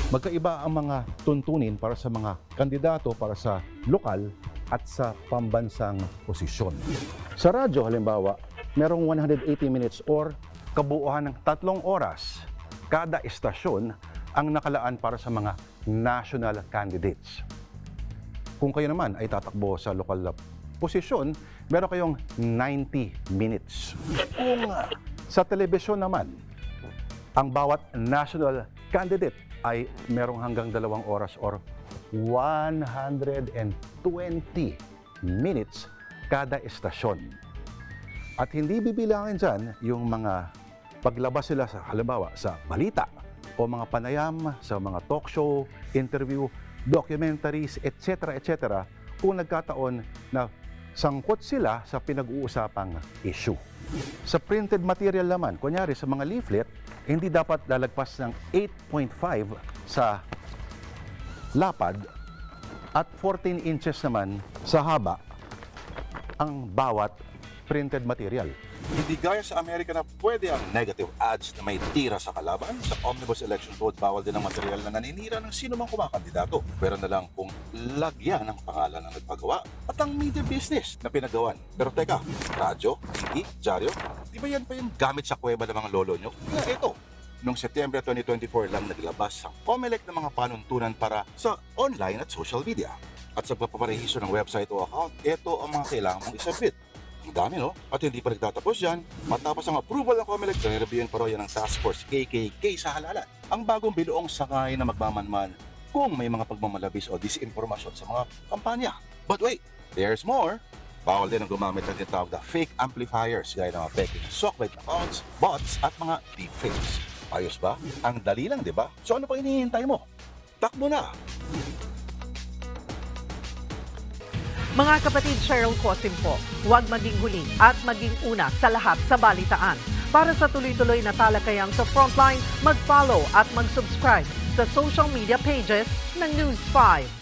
Magkaiba ang mga tuntunin para sa mga kandidato para sa lokal at sa pambansang posisyon. Sa radyo halimbawa, merong 180 minutes or kabuuan ng 3 oras kada istasyon ang nakalaan para sa mga national candidates. Kung kayo naman ay tatakbo sa lokal na posisyon, meron kayong 90 minutes. Kung sa telebisyon naman, ang bawat national candidate ay merong hanggang 2 oras or 120 minutes kada istasyon. At hindi bibilangin dyan yung mga paglabas sila sa halimbawa sa balita o mga panayam sa mga talk show, interview, documentaries, etc. kung nagkataon na sangkot sila sa pinag-uusapang issue. Sa printed material naman, kunyari sa mga leaflet, hindi dapat lalagpas ng 8.5 sa lapad at 14 inches naman sa haba ang bawat printed material. Hindi gaya sa Amerika na pwede ang negative ads na may tira sa kalaban. Sa Omnibus Election Code, bawal din ang material na naninira ng sino mang kumakandidato. Pero na lang kung lagyan ng pangalan ng nagpagawa at ang media business na pinagawan. Pero teka, radyo, TV, dyaryo, di ba yan pa yung gamit sa kuweba ng mga lolo nyo? Kaya ito, noong Setyembre 2024 lang naglabas ang COMELEC ng mga panuntunan para sa online at social media. At sa pagpaparehiso ng website o account, ito ang mga kailangan mong isubmit. Ang dami, no? At hindi pa nagtatapos yan. Matapos ang approval ng COMELEC, reviewin pa raw yan ng Task Force KKK sa halalan. Ang bagong biloong sakay na magmamanman kung may mga pagmamalabis o disinformasyon sa mga kampanya. But wait, there's more. Bawal din ang gumamit ng tinatawag na fake amplifiers gaya ng mga peking sockbait accounts, bots at mga deepfakes. Ayos ba? Ang dali lang, di ba? So ano pa hinihintay mo? Takbo na! Mga kapatid, Cheryl Cosim po, huwag maging huli at maging una sa lahat sa balitaan. Para sa tuloy-tuloy na talakayang sa Frontline, mag-follow at mag-subscribe sa social media pages ng News 5.